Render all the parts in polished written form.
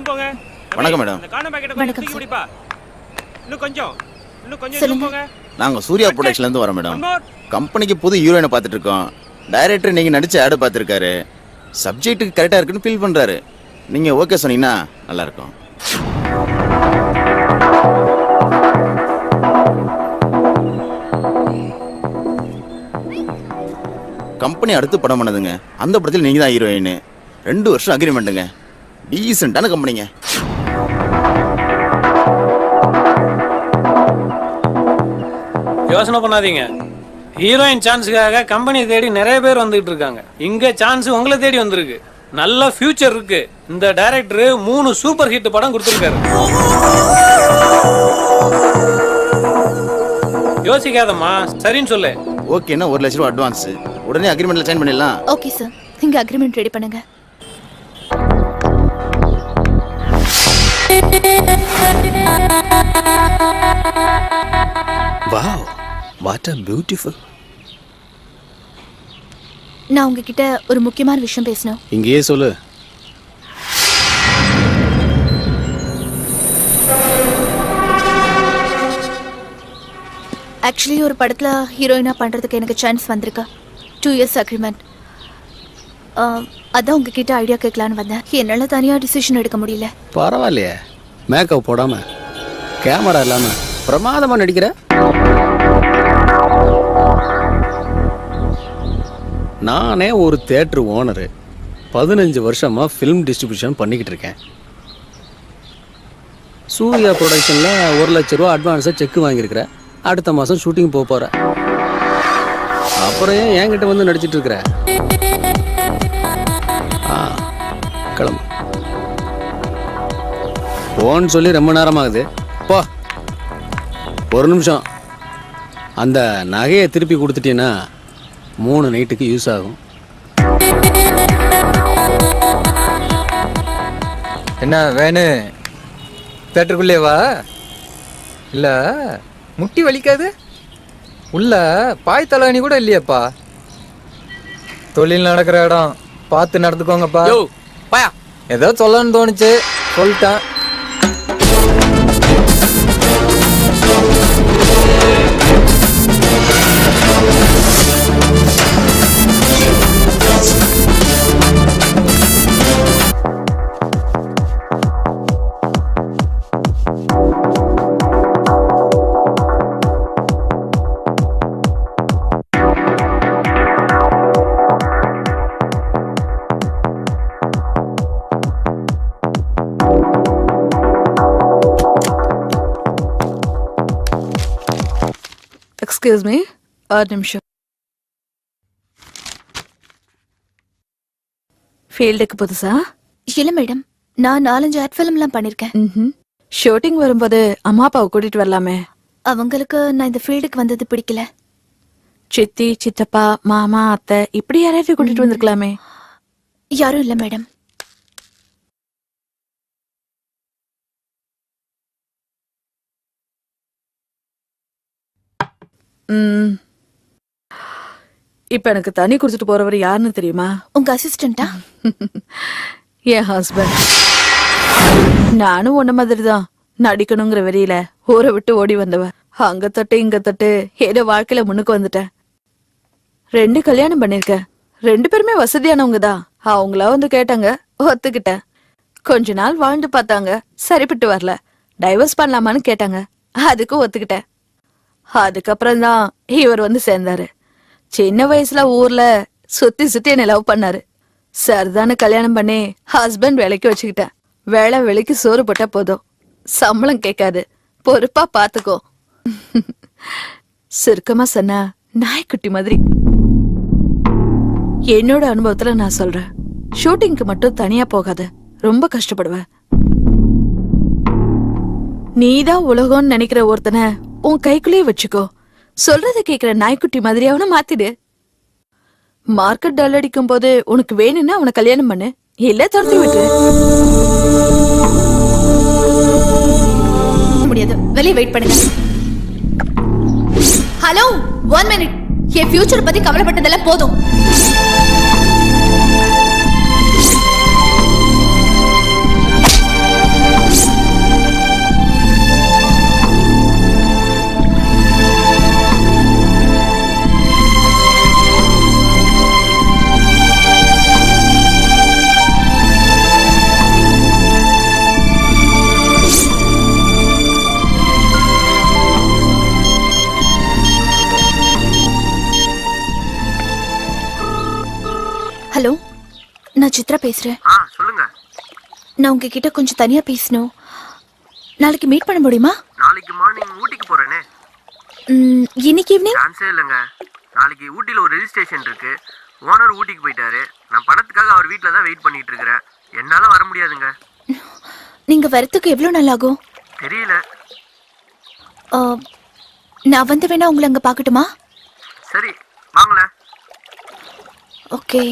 போங்க. வணக்கம் மேடம். இந்த காண பாக்கெட் கொஞ்சம் தூக்கி பிடிப்பா. இன்னும் கொஞ்சம் தூக்கி போங்க. நாங்க சூர்யா ப்ரொடக்ஷன்ல இருந்து வரோம் மேடம். கம்பெனிக்கு புது ஹீரோயினை பார்த்துட்டு இருக்கோம். டைரக்டர் நீங்க நடிச்ச ஆட் பார்த்துருக்காரு. சப்ஜெக்ட்டுக்கு கரெக்டா இருக்குன்னு ஃபீல் பண்றாரு. நீங்க ஓகே சொன்னீங்கன்னா நல்லா இருக்கும். கம்பெனி அடுத்து படம் பண்ணதுங்க. அந்த படத்தில் நீங்க தான் ஹீரோயின். 2 வருஷம் அக்ரிமெண்ட்டுங்க. டீசென்ட்டான கம்பெனிங்க. யோசனை பண்ணாதீங்க. ஹீரோயின் சான்ஸுக்காக கம்பெனி தேடி நிறைய பேர் வந்துட்டு இருக்காங்க. இங்க சான்ஸ் உங்களை தேடி வந்திருக்கு. நல்ல ஃபியூச்சர் இருக்கு. இந்த டைரக்டர் 3 சூப்பர் ஹிட் படம் கொடுத்துருக்காரு. யோசிக்காதம்மா, சரின்னு சொல்லு. ஓகேன்னா 1 லட்ச ரூபா அட்வான்ஸ். உடனே அக்ரிமெண்ட்ல சைன் பண்ணிடலாம். ஓகே சார், நீங்க அக்ரிமெண்ட் ரெடி பண்ணுங்க. Wow, what a beautiful. நான் உங்ககிட்ட ஒரு முக்கியமான விஷயம் பேசணும். இங்கேயே சொல்லு. ஆக்சுவலி ஒரு படத்துல ஹீரோயினா பண்றதுக்கு எனக்கு சான்ஸ் வந்திருக்கு. 2 years அக்ரிமெண்ட். அதான் உங்ககிட்ட ஐடியா கேட்கலான்னு வந்தேன். என்னால தனியா டிசிஷன் எடுக்க முடியல. பரவாயில்லையே, மேக்கப் போடாம கேமரா இல்லாம பிரமாதமா நடிக்கிற. நானே ஒரு தியேட்டர் ஓனரு. 15 வருஷமா ஃபிலிம் டிஸ்ட்ரிபியூஷன் பண்ணிக்கிட்டு இருக்கேன். சூர்யா ப்ரொடக்ஷன்ல 1 லட்ச ரூபா அட்வான்ஸா செக் வாங்கியிருக்கிற. அடுத்த மாசம் ஷூட்டிங் போற. அப்புறம் ஏன் என்கிட்ட வந்து நடிச்சிட்டு இருக்கிற? கிளம்பு. போன்னு சொல்லி ரொம்ப நேரம் ஆகுது. போ. 1 நிமிஷம். அந்த நகையை திருப்பி கொடுத்துட்டீங்கன்னா 3 நைட்டுக்கு யூஸ் ஆகும். என்ன வேணு? தேட்டருக்குள்ளே வா. இல்லை முட்டி வலிக்காது? உள்ள பாய் தலாணி கூட இல்லையாப்பா. தொழில் நடக்கிற இடம் பார்த்து நடந்துக்கோங்கப்பா. ஏதோ சொல்லணும்னு தோணுச்சு, சொல்லிட்டேன். எக்ஸ்கியூஸ் மீ, ஒரு நிமிஷம். ஃபீல்டுக்கு புதுசா? இல்ல மேடம், நான் 4-5 ஆட் ஃபிலிம்லாம் பண்ணிருக்கேன். ஷூட்டிங் வரும்போது அம்மா அப்பாவை கூட்டிட்டு வரலாமே. அவங்களுக்கு நான் இந்த ஃபீல்டுக்கு வந்தது பிடிக்கல. சித்தி, சித்தப்பா, மாமா, அத்தை இப்படி யாராவது கூட்டிட்டு வந்திருக்கலாமே. யாரும் இல்ல மேடம். இப்ப எனக்கு தண்ணி குடிச்சிட்டு போறவர் யாருன்னு தெரியுமா? உங்க அசிஸ்டண்டா? என் ஹஸ்பண்ட். நானும் உன்ன மாதிரிதான் நடிக்கணுங்கிற வெறியில ஊரை விட்டு ஓடி வந்தவ. அங்க தொட்டு இங்க தொட்டு ஏதோ வாழ்க்கையில முன்னுக்கு வந்துட்டேன். 2 கல்யாணம் பண்ணிருக்கேன். 2 பேருமே வசதியானவங்க தான். அவங்களா வந்து கேட்டாங்க, ஒத்துக்கிட்டேன். கொஞ்ச நாள் வாழ்ந்து பார்த்தாங்க, சரிப்பட்டு வரல. டைவர்ஸ் பண்ணலாமான்னு கேட்டாங்க, அதுக்கும் ஒத்துக்கிட்டேன். அதுக்கப்புறம் தான் இவர் வந்து சேர்ந்தாரு. சின்ன வயசுல ஊர்ல சுத்தி சுத்தி என்ன லவ் பண்ணாரு. சரிதான கல்யாணம் பண்ணி ஹஸ்பண்ட் வேலைக்கு வச்சுக்கிட்டேன். வேலை வேலைக்கு சோறு போட்டா போதும், சம்பளம் கேட்காது, பொறுப்பா பாத்துக்கோ. சுருக்கமா சொன்னா நாய்க்குட்டி மாதிரி. என்னோட அனுபவத்துல நான் சொல்றேன், ஷூட்டிங்க்கு மட்டும் தனியா போகாத, ரொம்ப கஷ்டப்படுவ. நீதான் உலகம்னு நினைக்கிற ஒருத்தனை உன் கைக்குள்ளேயே வச்சுக்கோ. சொல்றத கேக்குற நாய்க்குட்டி மாதிரி அவனை மாத்திடு. மார்க்கெட் டல் அடிக்கும் போது உனக்கு வேணும்னா அவனை கல்யாணம் பண்ணு, இல்ல துரத்தி விட்டு. முடியாது, வெளியே வெயிட் பண்ணுங்க. Hello, 1 minute. என் ஃபியூச்சர் பத்தி கவலைப்பட்டதெல்லாம் போதும். நான் சித்ரா பேசுறேன். சொல்லுங்க. நான் உங்ககிட்ட கொஞ்சம் தனியா பேசணும். நாளைக்கு மீட் பண்ண முடியுமா? நாளைக்கு மார்னிங் ஊட்டிக்கு போறேனே. இன்னைக்கு ஈவினிங்? சான்ஸே இல்லைங்க. நாளைக்கு ஊட்டியில் ஒரு ரெஜிஸ்ட்ரேஷன் இருக்கு. ஓனர் ஊட்டிக்கு போயிட்டாரு. நான் பணத்துக்காக அவர் வீட்டில் தான் வெயிட் பண்ணிட்டு இருக்கிறேன். என்னால வர முடியாதுங்க. நீங்க வரத்துக்கு எவ்வளவு நாள் ஆகும்? தெரியல. நான் வந்து வேணா உங்களை அங்க பாக்கட்டுமா? சரி வாங்கள. ஓகே.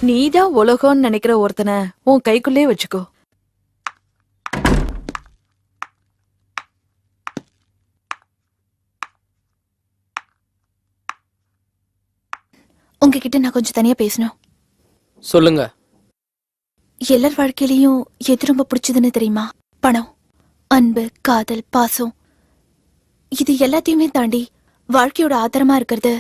நீதான் உலகம்னு நினைக்கிற ஒருத்தனை உன் கைக்குள்ளே வச்சுக்கோ. உங்ககிட்ட நான் கொஞ்சம் தனியா பேசணும். சொல்லுங்க. எல்லார் வாழ்க்கையிலயும் எது ரொம்ப பிடிச்சதுன்னு தெரியுமா? பணம், அன்பு, காதல், பாசம். இது எல்லாத்தையுமே தாண்டி வாழ்க்கையோட ஆதாரமா இருக்கிறது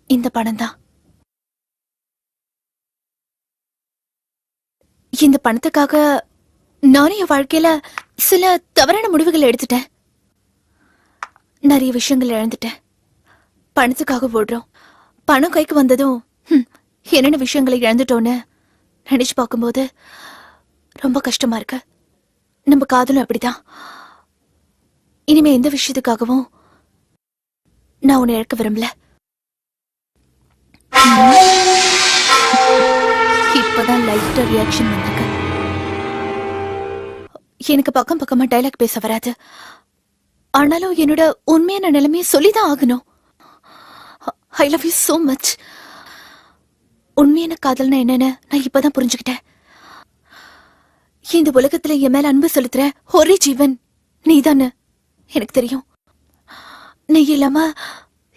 இந்த பணம் தான். இந்த பணத்துக்காக நானும் என் வாழ்க்கையில சில தவறான முடிவுகளை எடுத்துட்டேன். நிறைய விஷயங்கள் இழந்துட்டேன். பணத்துக்காக ஓடுறோம். பணம் கைக்கு வந்ததும் என்னென்ன விஷயங்களை இழந்துட்டோன்னு நினைச்சு பார்க்கும்போது ரொம்ப கஷ்டமா இருக்கு. நம்ம காதலும் அப்படிதான். இனிமே எந்த விஷயத்துக்காகவும் நான் உன்னை இழக்க விரும்பல. இப்பதான் லைட்டா ரியாக்ஷன் வந்திருக்கு. எனக்கு பக்கம் பக்கமா டைலாக் பேச வராது. ஆனாலும் என்னோட உண்மையான நிலைமையை சொல்லிதான் ஆகணும். I love you so much. உண்மையான காதல்னா என்னன்னு நான் இப்பதான் புரிஞ்சுக்கிட்டேன். இந்த உலகத்துல என் மேல அன்பு செலுத்துற ஒரே ஜீவன் நீதான்னு எனக்கு தெரியும். நீ இல்லாம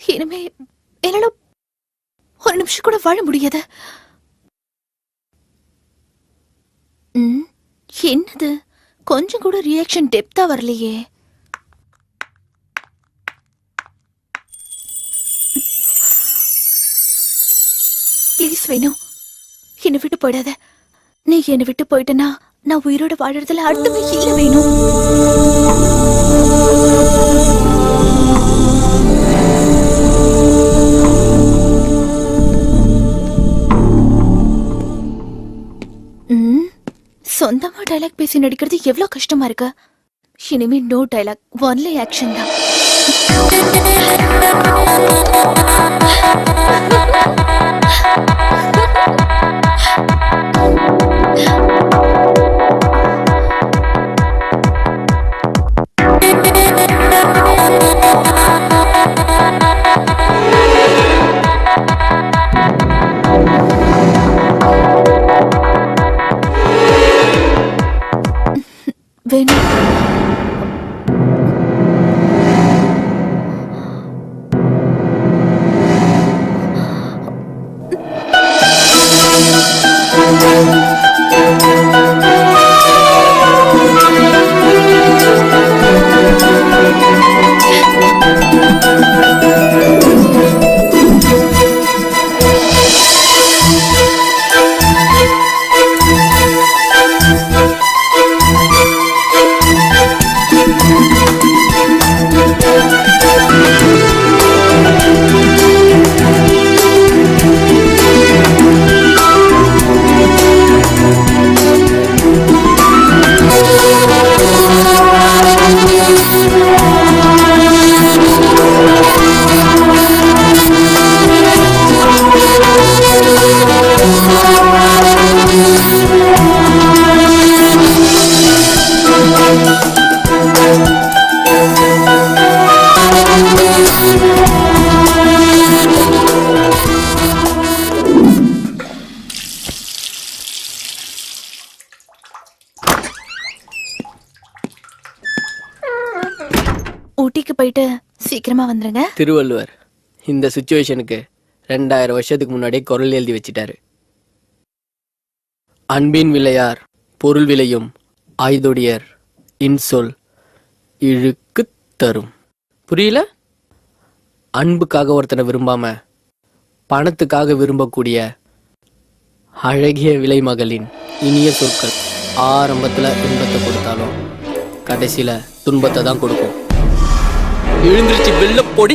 இனிமே என்னால ஒரு நிமிஷம் கூட வாழ முடியாது. என்னது கொஞ்சம் கூட ரியாக்ஷன் டெப்தா வரலையே. ப்ளீஸ் வேணும், என்னை விட்டு போயிடாத. நீ என்னை விட்டு போயிட்டனா நான் உயிரோட வாழறதுல அர்த்தமே இல்ல. வேணும், சொந்தமா டைலாக் பேசி நடிக்கிறது எவ்வளவு கஷ்டமா இருக்கு. இனிமே நோ டைலாக், ஒன்லி ஆக்ஷன் தான். வேணும், ஊட்டிக்கு போயிட்டு சீக்கிரமா வந்துருங்க. திருவள்ளுவர் இந்த சிச்சுவேஷனுக்கு 2000 வருஷத்துக்கு முன்னாடியே குரல் எழுதி வச்சிட்டாரு. அன்பின் விளையார் பொருள் விளையும் ஆய்தொடியர் இன்சொல் இழுக்கு தரும். புரியல? அன்புக்காக ஒருத்தனை விரும்பாம பணத்துக்காக விரும்பக்கூடிய அழகிய விலைமகளின் இனிய சொற்கள் ஆரம்பத்துல இன்பத்தை கொடுத்தாலும் கடைசியில துன்பத்தை தான் கொடுக்கும். எழுந்திருச்சு வெள்ள பொடி.